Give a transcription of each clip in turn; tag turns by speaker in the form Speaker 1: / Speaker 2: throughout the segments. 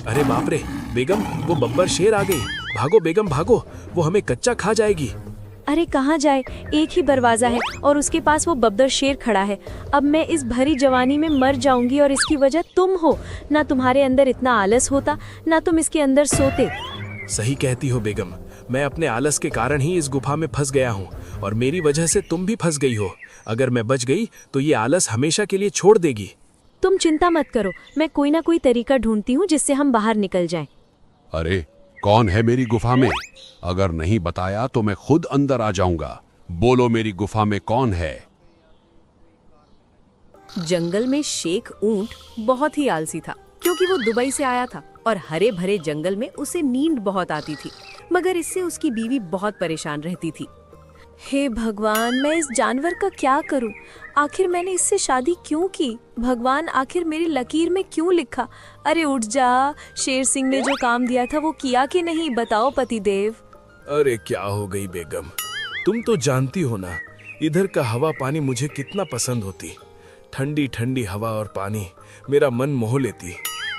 Speaker 1: अरे बाप रे बेगम, वो बब्बर शेर आ गई। भागो बेगम भागो, वो हमें कच्चा खा जाएगी।
Speaker 2: अरे कहाँ जाए, एक ही दरवाजा है और उसके पास वो बब्बर शेर खड़ा है। अब मैं इस भरी जवानी में मर जाऊंगी और इसकी वजह तुम हो। ना तुम्हारे अंदर इतना आलस होता, ना तुम इसके अंदर सोते।
Speaker 1: सही कहती हो बेगम, मैं अपने आलस के कारण ही इस गुफा में फंस गया हूँ और मेरी वजह से तुम भी फंस गई हो। अगर मैं बच गई तो ये आलस हमेशा के लिए छोड़ देगी।
Speaker 2: तुम चिंता मत करो, मैं कोई ना कोई तरीका ढूंढती हूँ जिससे हम बाहर निकल जाएं।
Speaker 3: अरे कौन है मेरी गुफा में? अगर नहीं बताया तो मैं खुद अंदर आ जाऊंगा। बोलो मेरी गुफा में कौन है?
Speaker 4: जंगल में शेख ऊंट बहुत ही आलसी था, क्योंकि वो दुबई से आया था और हरे भरे जंगल में उसे नींद बहुत आती थी, मगर इससे उसकी बीवी बहुत परेशान रहती थी।
Speaker 2: हे भगवान, मैं इस जानवर का क्या करूं? आखिर मैंने इससे शादी क्यों की? भगवान, आखिर मेरी लकीर में क्यों लिखा? अरे उठ जा, शेर सिंह ने जो काम दिया था वो किया कि नहीं? बताओ पतिदेव।
Speaker 1: अरे क्या हो गई बेगम, तुम तो जानती हो ना इधर का हवा पानी मुझे कितना पसंद होती। ठंडी ठंडी हवा और पानी मेरा मन मोह लेती।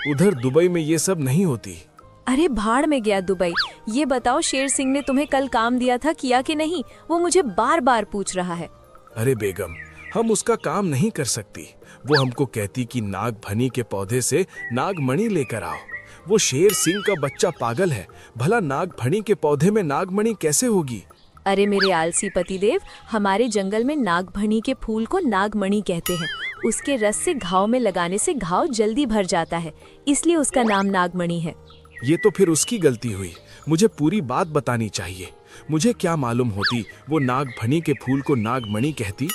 Speaker 1: उधर दुबई में ये सब नहीं होती।
Speaker 2: अरे भाड़ में गया दुबई। ये बताओ, शेर सिंह ने तुम्हें कल काम दिया था, किया कि नहीं? वो मुझे बार बार पूछ रहा है।
Speaker 1: अरे बेगम, हम उसका काम नहीं कर सकती। वो हमको कहती कि नागफनी के पौधे से नागमणि लेकर आओ। वो शेर सिंह का बच्चा पागल है, भला नागफनी के पौधे में नागमणि कैसे होगी?
Speaker 2: अरे मेरे आलसी पतिदेव, हमारे जंगल में नागफनी के फूल को नागमणि कहते हैं। उसके रस से घाव में लगाने से घाव जल्दी भर जाता है, इसलिए उसका नाम नागमणि है।
Speaker 1: ये तो फिर उसकी गलती हुई। मुझे पूरी बात बतानी चाहिए। मुझे क्या मालूम होती वो नागफनी के फूल को नागमणि कहती।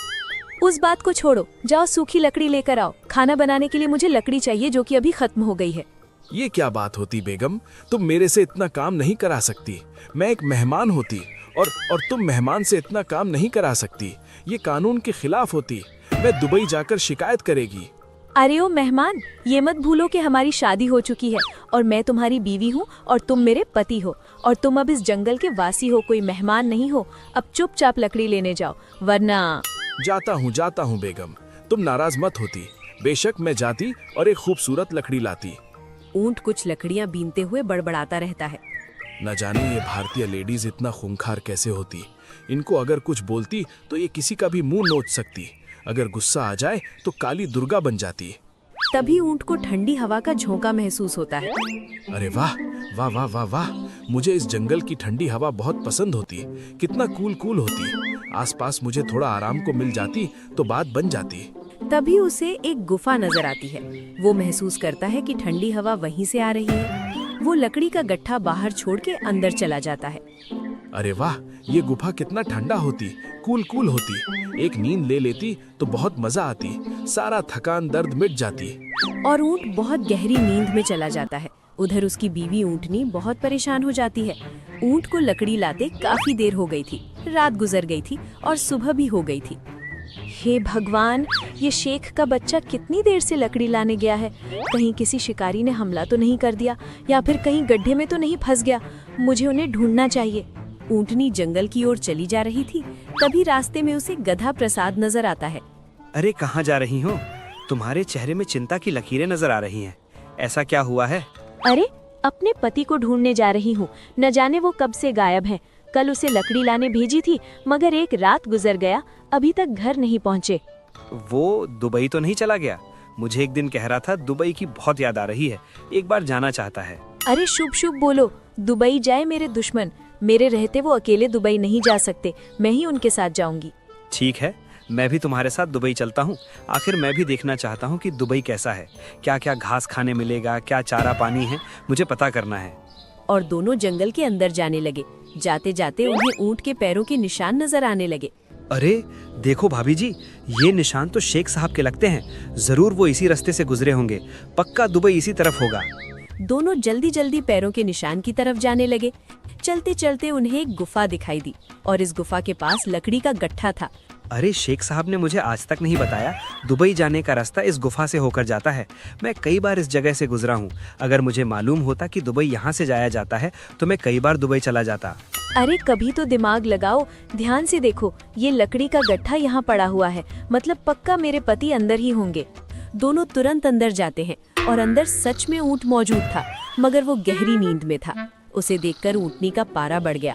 Speaker 2: उस बात को छोड़ो, जाओ सूखी लकड़ी लेकर आओ। खाना बनाने के लिए मुझे लकड़ी चाहिए, जो कि अभी खत्म हो गई है।
Speaker 1: ये क्या बात होती बेगम, तुम मेरे से इतना काम नहीं करा सकती। मैं एक मेहमान होती और तुम मेहमान से इतना काम नहीं करा सकती। ये कानून के खिलाफ होती। मैं दुबई जाकर शिकायत करेगी।
Speaker 2: अरे ओ मेहमान, ये मत भूलो कि हमारी शादी हो चुकी है और मैं तुम्हारी बीवी हूँ और तुम मेरे पति हो, और तुम अब इस जंगल के वासी हो, कोई मेहमान नहीं हो। अब चुपचाप लकड़ी लेने जाओ, वरना।
Speaker 1: जाता हूँ बेगम, तुम नाराज मत होती। बेशक मैं जाती और एक खूबसूरत लकड़ी लाती।
Speaker 4: ऊंट कुछ लकड़ियां बीनते हुए बड़बड़ाता रहता है।
Speaker 1: न जाने ये भारतीय लेडीज इतना खूंखार कैसे होती। इनको अगर कुछ बोलती तो ये किसी का भी मुंह नोच सकती। अगर गुस्सा आ जाए तो काली दुर्गा बन जाती।
Speaker 4: तभी ऊंट को ठंडी हवा का झोंका महसूस होता है।
Speaker 1: अरे वाह वाह वाह वाह वाह, मुझे इस जंगल की ठंडी हवा बहुत पसंद होती। कितना कूल होती। आसपास मुझे थोड़ा आराम को मिल जाती तो बात बन जाती।
Speaker 4: तभी उसे एक गुफा नजर आती है। वो महसूस करता है कि ठंडी हवा वहीं से आ रही है। वो लकड़ी का गट्ठा बाहर छोड़ के अंदर चला जाता है।
Speaker 1: अरे वाह, ये गुफा कितना ठंडा होती, कूल होती। एक नींद ले लेती तो बहुत मजा आती। सारा थकान दर्द मिट जाती।
Speaker 4: और ऊंट बहुत गहरी नींद में चला जाता है। उधर उसकी बीवी ऊंटनी बहुत परेशान हो जाती है। ऊंट को लकड़ी लाते काफी देर हो गई थी। रात गुजर गई थी और सुबह भी हो गई थी।
Speaker 2: हे भगवान, ये शेख का बच्चा कितनी देर से लकड़ी लाने गया है? कहीं किसी शिकारी ने हमला तो नहीं कर दिया, या फिर कहीं गड्ढे में तो नहीं फंस गया? मुझे उन्हें ढूंढना चाहिए।
Speaker 4: ऊंटनी जंगल की ओर चली जा रही थी, तभी रास्ते में उसे गधा प्रसाद नजर आता है।
Speaker 5: अरे कहाँ जा रही हो? तुम्हारे चेहरे में चिंता की लकीरें नजर आ रही हैं। ऐसा क्या हुआ है?
Speaker 2: अरे अपने पति को ढूंढने जा रही हूँ। न जाने वो कब से गायब है। कल उसे लकड़ी लाने भेजी थी, मगर एक रात गुजर गया, अभी तक घर नहीं पहुँचे।
Speaker 5: वो दुबई तो नहीं चला गया? मुझे एक दिन कह रहा था दुबई की बहुत याद आ रही है, एक बार जाना चाहता है।
Speaker 2: अरे शुभ शुभ बोलो। दुबई जाए मेरे दुश्मन, मेरे रहते वो अकेले दुबई नहीं जा सकते। मैं ही उनके साथ जाऊंगी।
Speaker 5: ठीक है, मैं भी तुम्हारे साथ दुबई चलता हूँ। आखिर मैं भी देखना चाहता हूँ कि दुबई कैसा है, क्या क्या घास खाने मिलेगा, क्या चारा पानी है, मुझे पता करना है।
Speaker 4: और दोनों जंगल के अंदर जाने लगे। जाते जाते उन्हें ऊंट के पैरों के निशान नजर आने लगे।
Speaker 5: अरे देखो भाभी जी, ये निशान तो शेख साहब के लगते हैं। जरूर वो इसी रास्ते से गुजरे होंगे। पक्का दुबई इसी तरफ होगा।
Speaker 4: दोनों जल्दी जल्दी पैरों के निशान की तरफ जाने लगे। चलते चलते उन्हें एक गुफा दिखाई दी और इस गुफा के पास लकड़ी का गट्ठा था।
Speaker 5: अरे शेख साहब ने मुझे आज तक नहीं बताया दुबई जाने का रास्ता इस गुफा से होकर जाता है। मैं कई बार इस जगह से गुजरा हूँ। अगर मुझे मालूम होता कि दुबई यहाँ से जाया जाता है तो मैं कई बार दुबई चला जाता।
Speaker 2: अरे कभी तो दिमाग लगाओ, ध्यान से देखो, ये लकड़ी का गट्ठा यहाँ पड़ा हुआ है, मतलब पक्का मेरे पति अंदर ही होंगे।
Speaker 4: दोनों तुरंत अंदर जाते हैं और अंदर सच में ऊंट मौजूद था, मगर वो गहरी नींद में था। उसे देखकर ऊंटनी का पारा बढ़ गया।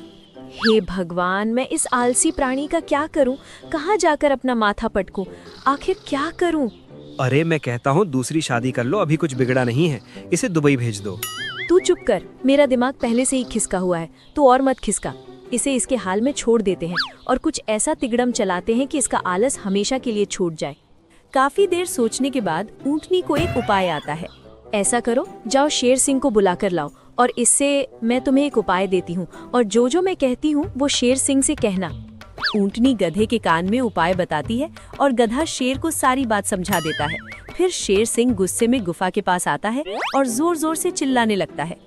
Speaker 2: हे भगवान, मैं इस आलसी प्राणी का क्या करूं? कहाँ जाकर अपना माथा पटकूं? आखिर क्या करूं?
Speaker 5: अरे मैं कहता हूँ दूसरी शादी कर लो, अभी कुछ बिगड़ा नहीं है, इसे दुबई भेज दो।
Speaker 2: तू चुप कर, मेरा दिमाग पहले से ही खिसका हुआ है, तू और मत खिसका। इसे इसके हाल में छोड़ देते हैं और कुछ ऐसा तिगड़म चलाते हैं कि इसका आलस हमेशा के लिए छूट जाए।
Speaker 4: काफी देर सोचने के बाद ऊंटनी को एक उपाय आता है।
Speaker 2: ऐसा करो, जाओ शेर सिंह को बुला कर लाओ और इससे मैं तुम्हें एक उपाय देती हूँ और जो मैं कहती हूँ वो शेर सिंह से कहना।
Speaker 4: ऊंटनी गधे के कान में उपाय बताती है और गधा शेर को सारी बात समझा देता है। फिर शेर सिंह गुस्से में गुफा के पास आता है और जोर जोर से चिल्लाने लगता है।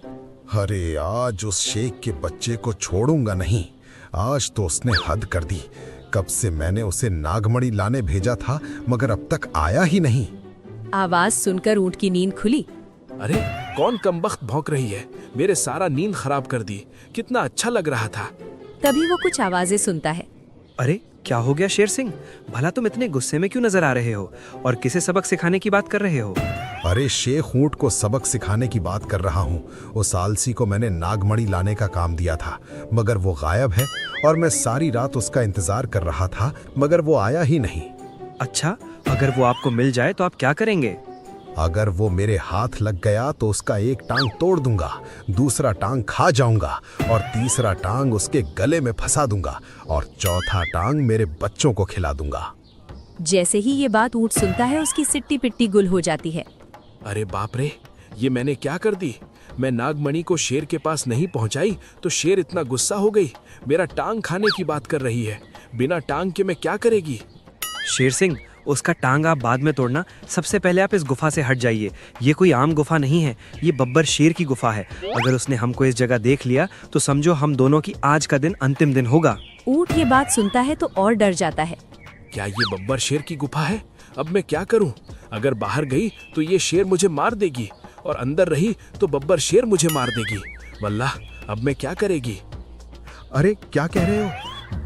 Speaker 6: अरे आज उस शेख के बच्चे को छोड़ूंगा नहीं। आज तो उसने हद कर दी। कब से मैंने उसे नागमणि लाने भेजा था, मगर अब तक आया ही नहीं।
Speaker 4: आवाज सुनकर ऊंट की नींद खुली।
Speaker 1: अरे कौन कमबख्त भौंक रही है? मेरे सारा नींद खराब कर दी। कितना अच्छा लग रहा था।
Speaker 4: तभी वो कुछ आवाजें सुनता है।
Speaker 5: अरे क्या हो गया शेर सिंह? भला तुम इतने गुस्से में क्यों नजर आ रहे हो और किसे सबक सिखाने की बात कर रहे हो?
Speaker 6: अरे शेख ऊंट को सबक सिखाने की बात कर रहा हूँ। उस आलसी को मैंने नागमणि लाने का काम दिया था, मगर वो गायब है और मैं सारी रात उसका इंतजार कर रहा था, मगर वो आया ही नहीं।
Speaker 5: अच्छा, अगर वो आपको मिल जाए तो आप क्या करेंगे?
Speaker 6: अगर वो मेरे हाथ लग गया तो उसका एक टांग तोड़ दूंगा, दूसरा टांग खा जाऊंगा और तीसरा टांग उसके गले में फंसा दूंगा और चौथा टांग मेरे बच्चों को खिला दूंगा।
Speaker 4: जैसे ही ये बात ऊंट सुनता है, उसकी सिट्टी पिट्टी गुल हो जाती है।
Speaker 1: अरे बाप रे, ये मैंने क्या कर दी? मैं नागमणि को शेर के पास नहीं पहुंचाई तो शेर इतना गुस्सा हो गई। मेरा टांग खाने की बात कर रही है। बिना टांग के मैं क्या करेगी?
Speaker 5: शेर सिंह, उसका टांग आप बाद में तोड़ना, सबसे पहले आप इस गुफा से हट जाइए। ये कोई आम गुफा नहीं है, ये बब्बर शेर की गुफा है। अगर उसने हमको इस जगह देख लिया तो समझो हम दोनों की आज का दिन अंतिम दिन होगा।
Speaker 4: ऊंट ये बात सुनता है तो और डर जाता है।
Speaker 1: क्या ये बब्बर शेर की गुफा है? अब मैं क्या करूं? अगर बाहर गई तो ये शेर मुझे मार देगी और अंदर रही तो बब्बर शेर मुझे मार देगी। वल्लाह, अब मैं क्या करेगी?
Speaker 6: अरे क्या कह रहे हो?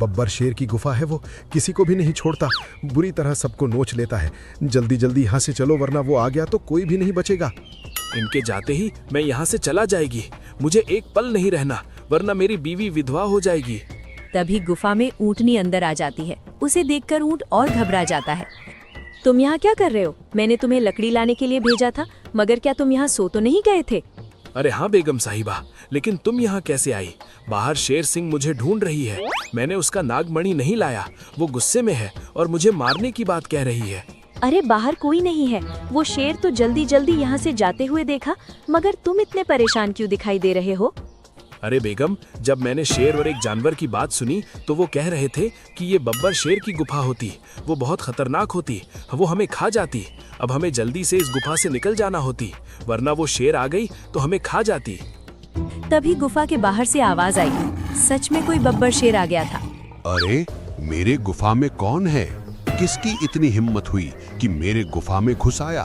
Speaker 6: बब्बर शेर की गुफा है, वो किसी को भी नहीं छोड़ता, बुरी तरह सबको नोच लेता है। जल्दी जल्दी यहाँ से चलो, वरना वो आ गया तो कोई भी नहीं बचेगा।
Speaker 1: इनके जाते ही मैं यहाँ से चला जाएगी। मुझे एक पल नहीं रहना, वरना मेरी बीवी विधवा हो जाएगी।
Speaker 4: तभी गुफा में ऊंटनी अंदर आ जाती है। उसे देखकर ऊंट और घबरा जाता है।
Speaker 2: तुम यहाँ क्या कर रहे हो? मैंने तुम्हें लकड़ी लाने के लिए भेजा था, मगर क्या तुम यहाँ सो तो नहीं गए थे?
Speaker 1: अरे हाँ बेगम साहिबा, लेकिन तुम यहाँ कैसे आई? बाहर शेर सिंह मुझे ढूंढ रही है। मैंने उसका नागमणि नहीं लाया। वो गुस्से में है और मुझे मारने की बात कह रही है।
Speaker 2: अरे बाहर कोई नहीं है। वो शेर तो जल्दी जल्दी यहाँ से जाते हुए देखा, मगर तुम इतने परेशान क्यों दिखाई दे रहे हो?
Speaker 1: अरे बेगम, जब मैंने शेर और एक जानवर की बात सुनी तो वो कह रहे थे कि ये बब्बर शेर की गुफा होती, वो बहुत खतरनाक होती, वो हमें खा जाती। अब हमें जल्दी से इस गुफा से निकल जाना होती, वरना वो शेर आ गई तो हमें खा जाती।
Speaker 4: तभी गुफा के बाहर से आवाज आई। सच में कोई बब्बर शेर आ गया था।
Speaker 3: अरे मेरे गुफा में कौन है? किसकी इतनी हिम्मत हुई कि मेरे गुफा में घुस आया?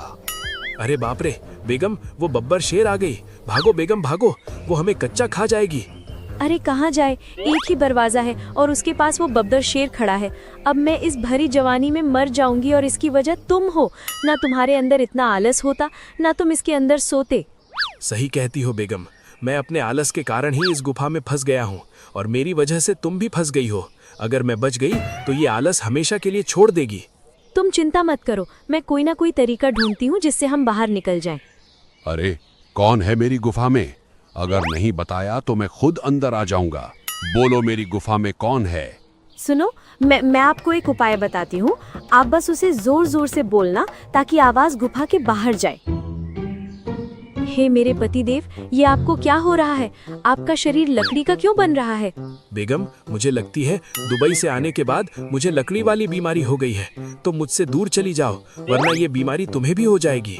Speaker 1: अरे बाप रे बेगम, वो बब्बर शेर आ गई। भागो बेगम भागो, वो हमें कच्चा खा जाएगी।
Speaker 2: अरे कहाँ जाए? एक ही दरवाजा है और उसके पास वो बब्बर शेर खड़ा है। अब मैं इस भरी जवानी में मर जाऊंगी और इसकी वजह तुम हो। ना तुम्हारे अंदर इतना आलस होता, ना तुम इसके अंदर सोते।
Speaker 1: सही कहती हो बेगम, मैं अपने आलस के कारण ही इस गुफा में फंस गया हूँ और मेरी वजह से तुम भी फंस गई हो। अगर मैं बच गई तो ये आलस हमेशा के लिए छोड़ देगी।
Speaker 2: तुम चिंता मत करो, मैं कोई ना कोई तरीका ढूंढती हूँ जिससे हम बाहर निकल जाएं।
Speaker 3: अरे कौन है मेरी गुफा में? अगर नहीं बताया तो मैं खुद अंदर आ जाऊंगा। बोलो मेरी गुफा में कौन है?
Speaker 2: सुनो, मैं आपको एक उपाय बताती हूँ। आप बस उसे जोर जोर से बोलना ताकि आवाज गुफा के बाहर जाए। हे मेरे पतिदेव, ये आपको क्या हो रहा है? आपका शरीर लकड़ी का क्यों बन रहा है?
Speaker 1: बेगम, मुझे लगती है दुबई से आने के बाद मुझे लकड़ी वाली बीमारी हो गई है। तो मुझसे दूर चली जाओ, वरना ये बीमारी तुम्हें भी हो जाएगी।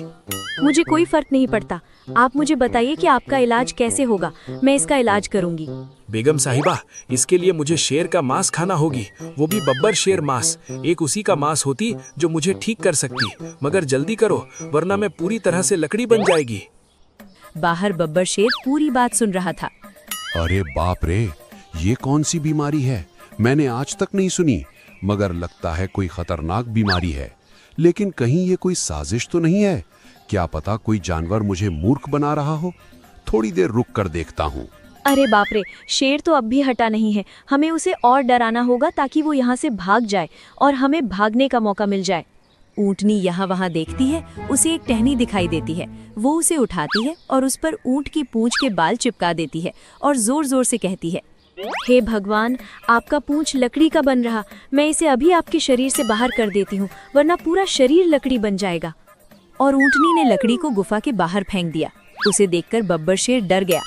Speaker 2: मुझे कोई फर्क नहीं पड़ता। आप मुझे बताइए कि आपका इलाज कैसे होगा, मैं इसका इलाज करूंगी।
Speaker 1: बेगम साहिबा, इसके लिए मुझे शेर का मांस खाना होगी, वो भी बब्बर शेर मांस। एक उसी का मांस होती जो मुझे ठीक कर सकती, मगर जल्दी करो वरना मैं पूरी तरह से लकड़ी बन जाएगी।
Speaker 4: बाहर बब्बर शेर पूरी बात सुन रहा था।
Speaker 3: अरे बाप रे, ये कौन सी बीमारी है? मैंने आज तक नहीं सुनी, मगर लगता है कोई खतरनाक बीमारी है। लेकिन कहीं ये कोई साजिश तो नहीं है? क्या पता कोई जानवर मुझे मूर्ख बना रहा हो। थोड़ी देर रुक कर देखता हूँ।
Speaker 2: अरे बाप रे, शेर तो अब भी हटा नहीं है। हमें उसे और डराना होगा ताकि वो यहाँ से भाग जाए और हमें भागने का मौका मिल जाए।
Speaker 4: ऊंटनी यहाँ वहाँ देखती है, उसे एक टहनी दिखाई देती है। वो उसे उठाती है और उस पर ऊंट की पूंछ के बाल चिपका देती है और जोर जोर से कहती है,
Speaker 2: हे भगवान, आपका पूंछ लकड़ी का बन रहा, मैं इसे अभी आपके शरीर से बाहर कर देती हूँ, वरना पूरा शरीर लकड़ी बन जाएगा।
Speaker 4: और ऊंटनी ने लकड़ी को गुफा के बाहर फेंक दिया। उसे देखकर बब्बर शेर डर गया।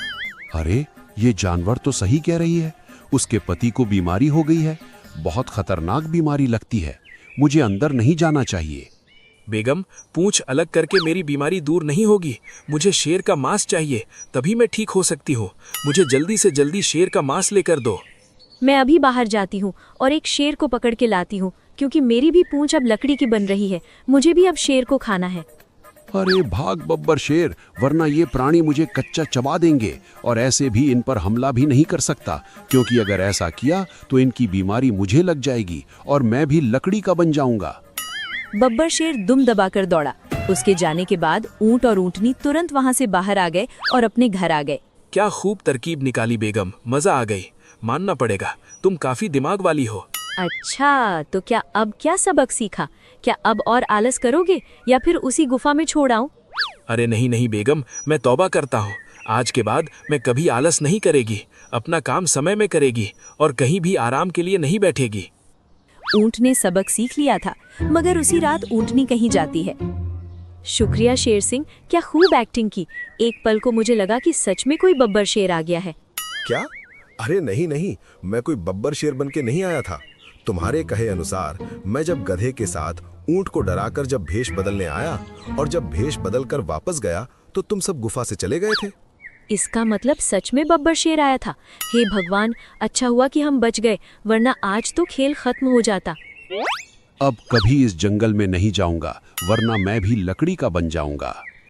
Speaker 3: अरे ये जानवर तो सही कह रही है, उसके पति को बीमारी हो गई है। बहुत खतरनाक बीमारी लगती है, मुझे अंदर नहीं जाना चाहिए।
Speaker 1: बेगम, पूंछ अलग करके मेरी बीमारी दूर नहीं होगी। मुझे शेर का मांस चाहिए, तभी मैं ठीक हो सकती हूँ। मुझे जल्दी से जल्दी शेर का मांस लेकर दो।
Speaker 2: मैं अभी बाहर जाती हूँ और एक शेर को पकड़ के लाती हूँ, क्योंकि मेरी भी पूंछ अब लकड़ी की बन रही है। मुझे भी अब शेर को खाना है।
Speaker 3: अरे भाग बब्बर शेर, वरना ये प्राणी मुझे कच्चा चबा देंगे और ऐसे भी इन पर हमला भी नहीं कर सकता, क्योंकि अगर ऐसा किया तो इनकी बीमारी मुझे लग जाएगी और मैं भी लकड़ी का बन जाऊंगा।
Speaker 4: बब्बर शेर दुम दबाकर दौड़ा। उसके जाने के बाद ऊंट और ऊंटनी तुरंत वहां से बाहर आ गए और अपने घर आ गए।
Speaker 1: क्या खूब तरकीब निकाली बेगम, मजा आ गई। मानना पड़ेगा, तुम काफी दिमाग वाली हो।
Speaker 2: अच्छा, तो क्या अब क्या सबक सीखा? क्या अब और आलस करोगे या फिर उसी गुफा में छोड़ आऊं?
Speaker 1: अरे नहीं नहीं बेगम, मैं तौबा करता हूँ। आज के बाद मैं कभी आलस नहीं करेगी, अपना काम समय में करेगी और कहीं भी आराम के लिए नहीं बैठेगी।
Speaker 4: ऊंट ने सबक सीख लिया था, मगर उसी रात ऊंटनी कहीं जाती है।
Speaker 2: शुक्रिया शेर सिंह, क्या खूब एक्टिंग की। एक पल को मुझे लगा कि सच में कोई बब्बर शेर आ गया है।
Speaker 6: क्या? अरे नहीं नहीं, मैं कोई बब्बर शेर बन के नहीं आया था। तुम्हारे कहे अनुसार मैं जब गधे के साथ ऊंट को डराकर जब भेष बदलने आया और जब भेष बदलकर वापस गया तो तुम सब गुफा से चले गए थे।
Speaker 2: इसका मतलब सच में बब्बर शेर आया था। हे भगवान, अच्छा हुआ कि हम बच गए, वरना आज तो खेल खत्म हो जाता।
Speaker 3: अब कभी इस जंगल में नहीं जाऊंगा, वरना मैं भी लकड़ी का बन जाऊंगा।